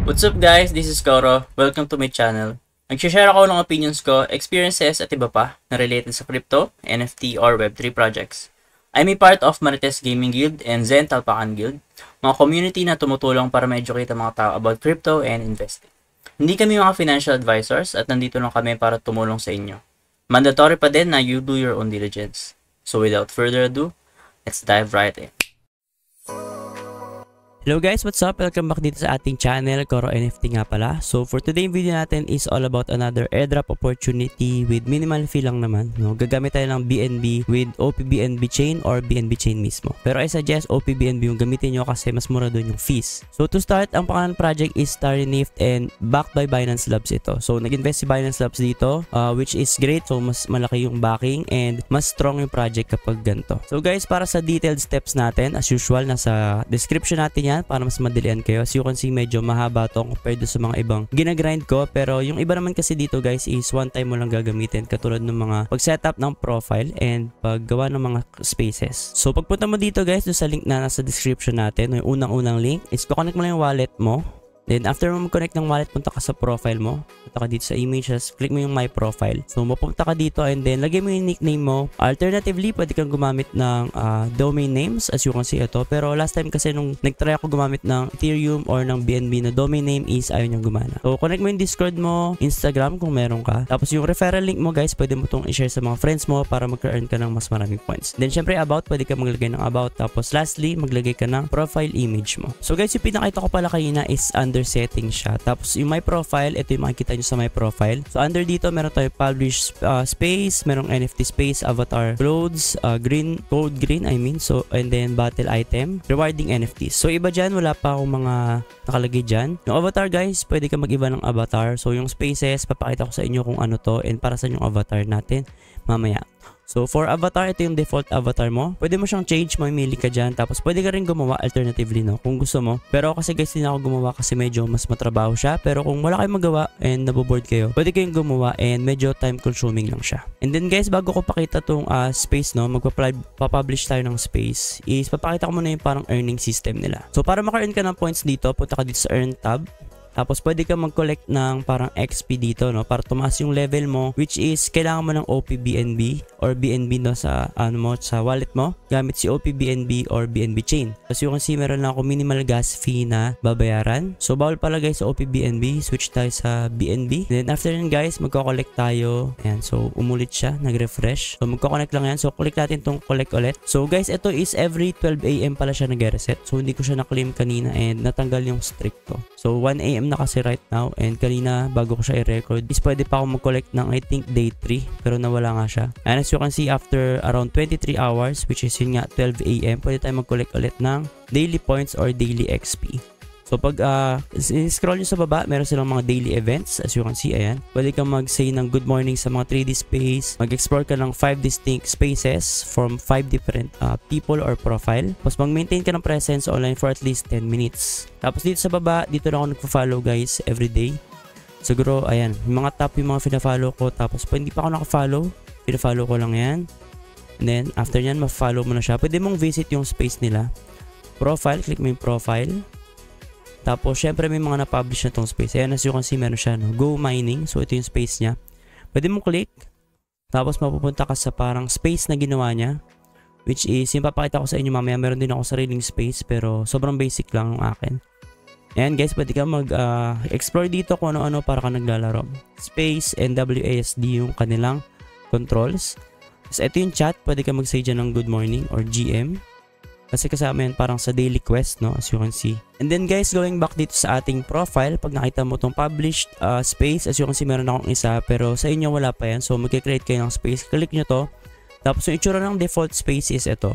What's up guys? This is Koro. Welcome to my channel. Nag-share ako ng opinions ko, experiences at iba pa na related sa crypto, NFT or Web3 projects. I'm a part of Marites Gaming Guild and Zen Talpakan Guild, mga community na tumutulong para ma-educate ang mga tao about crypto and investing. Hindi kami mga financial advisors at nandito lang kami para tumulong sa inyo. Mandatory pa din na you do your own diligence. So without further ado, let's dive right in. Hello guys, what's up? Welcome back dito sa ating channel, Koro NFT nga pala. So for today's video natin is all about another airdrop opportunity with minimal fee lang naman. No? Gagamit tayo ng BNB with OPBNB chain or BNB chain mismo. Pero I suggest OPBNB yung gamitin nyo kasi mas mura doon yung fees. So to start, ang pangalan project is Starry-Nift and backed by Binance Labs ito. So nag-invest si Binance Labs dito, which is great. So mas malaki yung backing and mas strong yung project kapag ganito. So guys, para sa detailed steps natin, as usual, nasa description natin yan para mas madalian kayo. As you can see, medyo mahaba to compared sa mga ibang ginagrind ko. Pero yung iba naman kasi dito guys is one time mo lang gagamitin, katulad ng mga pag-setup ng profile and paggawa ng mga spaces. So pagpunta mo dito guys, doon sa link na nasa description natin, yung unang-unang link is kukonek mo lang yung wallet mo. Then after mo mag-connect ng wallet, punta ka sa profile mo. Punta ka dito sa images, click mo yung my profile. So mapunta ka dito and then lagay mo yung nickname mo. Alternatively, pwede kang gumamit ng domain names, as you can see ito. Pero last time kasi nung nag-try ako gumamit ng Ethereum or ng BNB na domain name is ayaw niyang gumana. So connect mo yung Discord mo, Instagram kung meron ka. Tapos yung referral link mo guys, pwede mo itong i-share sa mga friends mo para mag-earn ka ng mas maraming points. Then syempre about, pwede ka maglagay ng about. Tapos lastly, maglagay ka ng profile image mo. So guys, yung pinakita ko pala kanina is under settings siya. Tapos yung my profile, ito yung makikita nyo sa my profile. So under dito, meron tayo publish space, merong NFT space, avatar clothes, green, code green I mean. So and then battle item, rewarding NFTs. So iba dyan, wala pa akong mga nakalagay dyan. Yung avatar guys, pwede ka mag-iba ng avatar. So yung spaces, papakita ko sa inyo kung ano to and para sa yung avatar natin mamaya. So for avatar, ito yung default avatar mo. Pwede mo siyang change, mamili ka dyan. Tapos pwede ka rin gumawa alternatively, no, kung gusto mo. Pero kasi guys, hindi ako gumawa kasi medyo mas matrabaho siya. Pero kung wala kayong magawa and naboboard kayo, pwede kayong gumawa and medyo time consuming lang siya. And then guys, bago ko pakita tong space, no, magpa-publish tayo ng space, is papakita ko muna yung parang earning system nila. So para maka-earn ka ng points dito, punta ka dito sa earn tab. Tapos pwede ka mag-collect ng parang XP dito, no, para tumaas yung level mo, which is kailangan mo ng OPBNB or BNB, no, sa sa wallet mo gamit si OPBNB or BNB chain. Kasi you can see meron lang ako minimal gas fee na babayaran. So bawal pala guys sa OPBNB, switch tayo sa BNB. Then after yun guys, magko-collect tayo. Ayan, so umulit siya, nag-refresh. So magko-connect lang yan. So click natin tong collect ulit. So guys, ito is every 12 AM pala siya nag-reset. So hindi ko siya na-claim kanina and natanggal yung streak ko. So 1 AM na kasi right now and kanina bago ko siya i-record is pwede pa ako mag-collect ng I think day 3 pero nawala nga siya. And as you can see, after around 23 hours, which is yun nga 12 AM, pwede tayo mag-collect ulit ng daily points or daily XP. So pag scroll nyo sa baba, meron silang mga daily events. As you can see, ayan, pwede kang mag-say ng good morning sa mga 3D space, mag-explore ka ng 5 distinct spaces from 5 different people or profile. Tapos mag-maintain ka ng presence online for at least 10 minutes. Tapos dito sa baba, dito na ako nagpa-follow guys everyday. Siguro, ayan, yung mga top yung mga pina-follow ko. Tapos pag hindi pa ako naka-follow, pina-follow ko lang yan. And then after yan, ma-follow mo na siya. Pwede mong visit yung space nila. Profile, click mo yung profile. Tapos, syempre may mga na-publish na tong space. Ayan, as you can see, meron siya, no? Go mining. So, ito yung space niya. Pwede mong click. Tapos, mapupunta ka sa parang space na ginawa niya. Which is, yung papakita ko sa inyo mamaya, meron din ako sariling space. Pero, sobrang basic lang ang akin. Ayan, guys, pwede ka mag-explore dito kung ano-ano para ka naglalaro. Space and WASD yung kanilang controls. Tapos, ito yung chat. Pwede ka mag-say dyan ng good morning or GM. Kasi kasama yan parang sa daily quest, no, as you can see. And then guys, going back dito sa ating profile, pag nakita mo itong published space, as you can see, meron akong isa, pero sa inyo wala pa yan. So magkikreate kayo ng space, click nyo to. Tapos yung itsura ng default space is ito.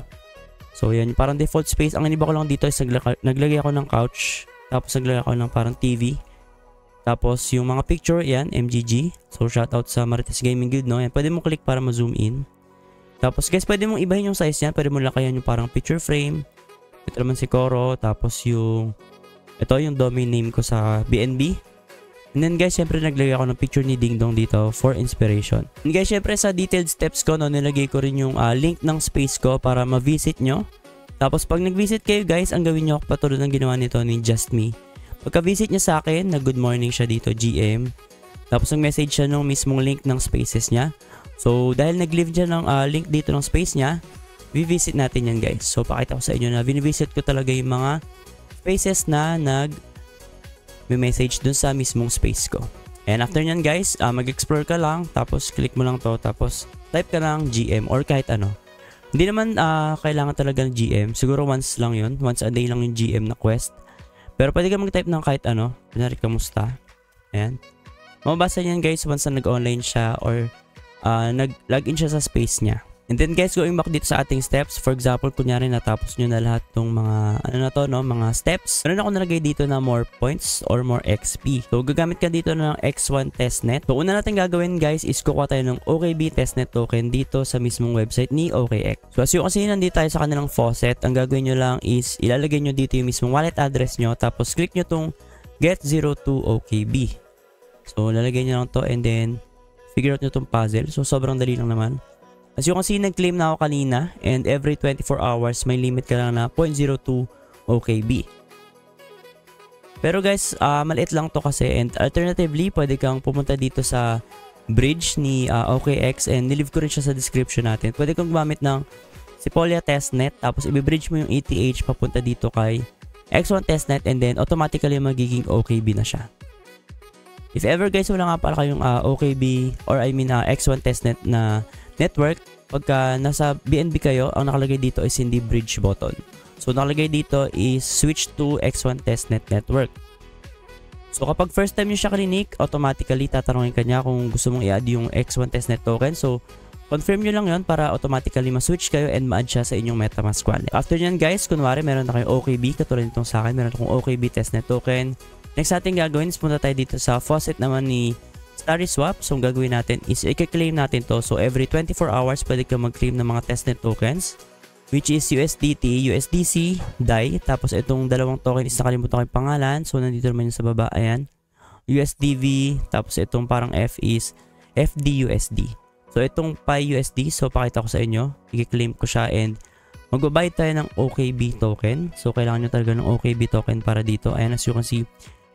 So yan, parang default space. Ang iniba ko lang dito is naglagay ako ng couch. Tapos naglagay ako ng parang TV. Tapos yung mga picture, yan, MGG. So shoutout sa Marites Gaming Guild, no. Yan, pwede mo click para ma-zoom in. Tapos guys, pwede mong ibahin yung size niya. Pwede mo lakayan yung parang picture frame. Ito naman si Koro. Tapos yung ito yung domain name ko sa BNB. And then guys, syempre naglagay ako ng picture ni Ding Dong dito for inspiration. And guys, syempre sa detailed steps ko, no, nilagay ko rin yung link ng space ko para ma-visit nyo. Tapos pag nag-visit kayo guys, ang gawin nyo, patulad ng ginawa nito ni Just Me, Pagka-visit niya sa akin, na good morning siya dito, GM. Tapos nag-message siya ng mismong link ng spaces niya. So, dahil nag-leave siya ng link dito ng space niya, visit natin yan guys. So, pakita ko sa inyo na binivisit ko talaga yung mga spaces na nag-message dun sa mismong space ko. And after nyan guys, mag-explore ka lang, tapos click mo lang to, tapos type ka lang GM or kahit ano. Hindi naman kailangan talaga ng GM. Siguro once lang yun. Once a day lang yung GM na quest. Pero pwede ka mag-type ng kahit ano. Kunwari, kamusta? Ayan. Mababasa niyan guys once na nag-online siya or nag-login siya sa space niya. And then guys, going back dito sa ating steps. For example, kunyari natapos nyo na lahat ng mga mga steps. Meron ako nalagay dito na more points or more XP. So gagamit ka dito ng X1 testnet. So una natin gagawin guys is kukuha tayo ng OKB testnet token dito sa mismong website ni OKX. So as you can see, nandito tayo sa kanilang faucet. Ang gagawin nyo lang is ilalagay nyo dito yung mismong wallet address nyo. Tapos click nyo tong get02 OKB. So lalagay nyo lang to and then figure out nyo tong puzzle. So sobrang dali lang naman. As you can see, nag-claim na ako kanina and every 24 hours may limit ka lang na 0.02 OKB. Pero guys, maliit lang to kasi, and alternatively, pwede kang pumunta dito sa bridge ni OKX and nilive ko rin siya sa description natin. Pwede kang gumamit ng Sepolia testnet tapos i-bridge mo yung ETH papunta dito kay X1 testnet and then automatically magiging OKB na siya. If ever guys, wala nga pala kayong OKB or X1 testnet na network, pagka nasa BNB kayo, ang nakalagay dito is hindi bridge button. So nakalagay dito is switch to X1 testnet network. So kapag first time nyo siya klinik, automatically tatanungin ka niya kung gusto mong i-add yung X1 testnet token. So confirm nyo lang yon para automatically ma-switch kayo and ma-add siya sa inyong MetaMask wallet. After nyan guys, kunwari meron na kayong OKB, katulad nitong sa akin, meron akong OKB testnet token. Next natin gagawin is punta tayo dito sa faucet naman ni StarrySwap. So ang gagawin natin is i-claim natin to. So every 24 hours pwede ka mag-claim ng mga testnet tokens, which is USDT, USDC, DAI. Tapos itong dalawang token is nakalimutan ko yung pangalan. So nandito naman yung sa baba. Ayan. USDV. Tapos itong parang F is FDUSD. So itong PiUSD. So pakita ko sa inyo. I-claim ko siya and magbabayad tayo ng OKB token. So kailangan nyo talaga ng OKB token para dito. Ayan, as you can see,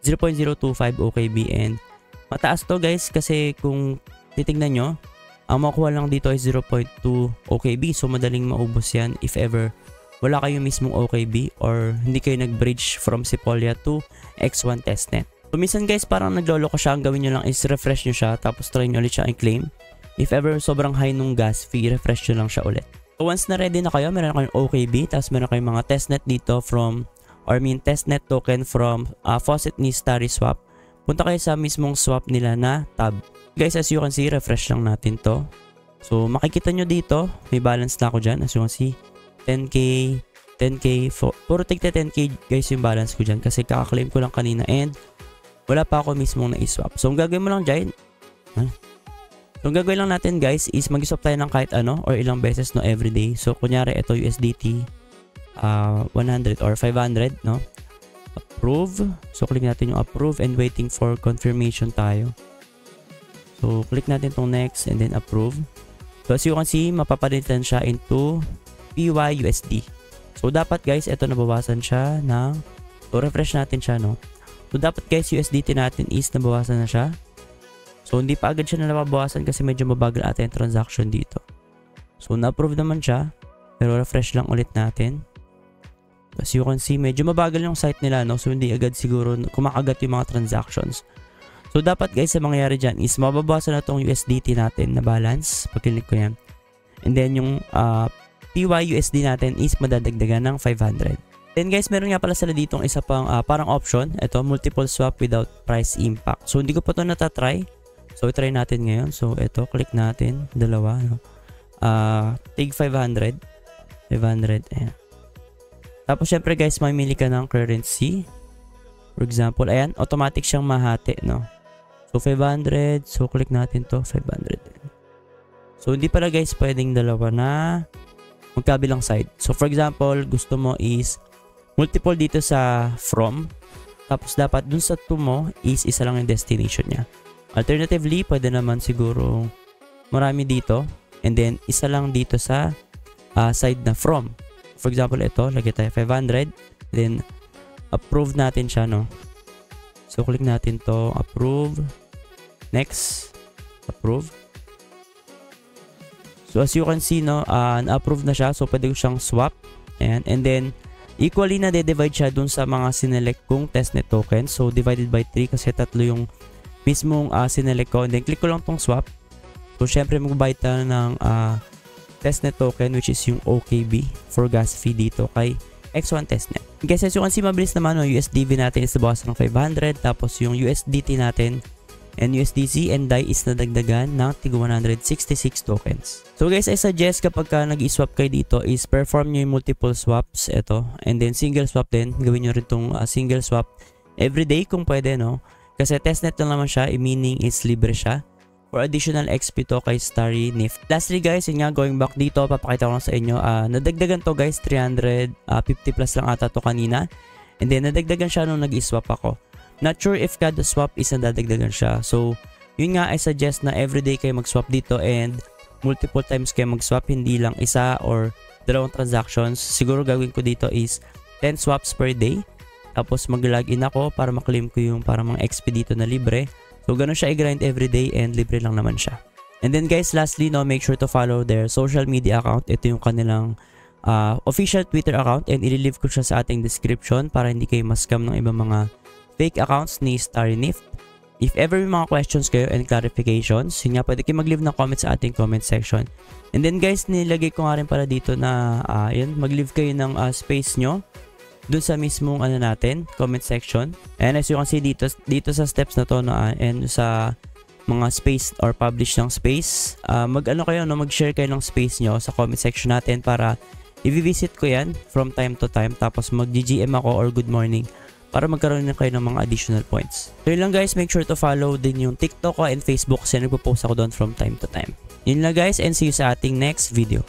0.025 OKB and mataas to guys kasi kung titignan nyo, ang makuha lang dito ay 0.2 OKB. So madaling maubos yan if ever wala kayo mismong OKB or hindi kayo nag-bridge from Sepolia to X1 testnet. So minsan guys, parang nagloloko siya. Ang gawin nyo lang is refresh nyo siya tapos try nyo ulit siya i-claim. If ever sobrang high nung gas fee, refresh nyo lang siya ulit. So once na ready na kayo, meron kayong OKB tapos meron kayong mga testnet dito testnet token from faucet ni StarrySwap. Punta kayo sa mismong swap nila na tab. Guys, as you can see, refresh lang natin to. So, makikita nyo dito, may balance na ako dyan. As you can see, 10k, 10k, puro tigta 10k guys yung balance ko dyan. Kasi kaka-claim ko lang kanina and wala pa ako mismong na-swap. So, ang gagawin mo lang dyan, so, ang gagawin lang natin guys is mag-swap tayo ng kahit ano or ilang beses no everyday. So, kunyari, ito USDT, 100 or 500, no? Approve. So, click natin yung approve and waiting for confirmation tayo. So, click natin itong next and then approve. So, as you can see, mapapalitan siya into PYUSD. So, dapat guys, ito nabawasan siya ng, so, refresh natin siya, no? So, dapat guys, USDT natin is nabawasan na siya. So, hindi pa agad siya na nababawasan kasi medyo mabagal ata yung transaction dito. So, na-approve naman siya. Pero refresh lang ulit natin. As you can see, medyo mabagal yung site nila, no? So, hindi agad siguro kumakagat yung mga transactions. So, dapat guys, sa mangyayari dyan is mababawasan na itong USDT natin na balance. Pag-click ko yan. And then, yung PYUSD natin is madadagdagan ng 500. Then guys, meron nga pala sila ditong isa pang parang option. Ito, multiple swap without price impact. So, hindi ko pa ito natatry. So, try natin ngayon. So, ito, click natin. Dalawa, no? Take 500. 500, ayan. Tapos, syempre guys, mamili ka ng currency. For example, ayan, automatic siyang mahati, no? So, 500. So, click natin to 500. So, hindi pala guys, pwedeng dalawa na magkabilang side. So, for example, gusto mo is multiple dito sa from. Tapos, dapat dun sa to mo is isa lang yung destination niya. Alternatively, pwede naman siguro marami dito. And then, isa lang dito sa side na from. For example, ito, lagay tayo 500. Then, approve natin siya, no? So click natin to, approve, next, approve. So as you can see, no, na-approve na siya. So pwede ko siyang swap. And then equally na de-divide siya dun sa mga sinelect kong testnet token. So divided by 3 kasi tatlo yung mismong sinelect ko. And then click ko lang tong swap. So syempre magbayad tayo ng testnet token which is yung OKB for gas fee dito kay X1 testnet. Guys, as you can see, mabilis naman, no, USDV natin is nabawas ng 500, tapos yung USDT natin and USDC and DAI is nadagdagan ng tig 166 tokens. So guys, I suggest kapag ka nag-i-swap kayo dito is perform nyo yung multiple swaps, ito, and then single swap din, gawin nyo rin itong single swap everyday kung pwede, no, kasi testnet lang naman siya, meaning is libre siya. For additional XP to kay Starry Nift. Lastly guys, yun nga, going back dito, papakita ko lang sa inyo, nadagdagan to guys, 350 plus lang ata to kanina. And then nadagdagan siya nung nag-i-swap ako. Not sure if kada swap is nadadagdagan siya. So, yun nga, I suggest na everyday kayo mag-swap dito and multiple times kayo mag-swap, hindi lang isa or dalawang transactions. Siguro gagawin ko dito is 10 swaps per day. Tapos mag-login ako para maklaim ko yung para mga XP dito na libre. So, ganun siya i-grind everyday and libre lang naman siya. And then guys, lastly, no, make sure to follow their social media account. Ito yung kanilang official Twitter account and ililive ko siya sa ating description para hindi kayo ma-scam ng ibang mga fake accounts ni Starry Nift. If ever may mga questions kayo and clarifications, yun nga, pwede kayo mag-leave ng comments sa ating comment section. And then guys, nilagay ko nga rin pala dito na yun, mag-leave kayo ng space nyo dun sa mismong natin, comment section. And as you can see dito sa steps na to, no, and sa mga space or publish ng space, mag-share kayo ng space nyo sa comment section natin para i-visit ko yan from time to time, tapos mag-GGM ako or good morning para magkaroon na kayo ng mga additional points. So yun lang guys, make sure to follow din yung TikTok ko and Facebook kasi nagpo-post ako doon from time to time. Yun lang guys, and see you sa ating next video.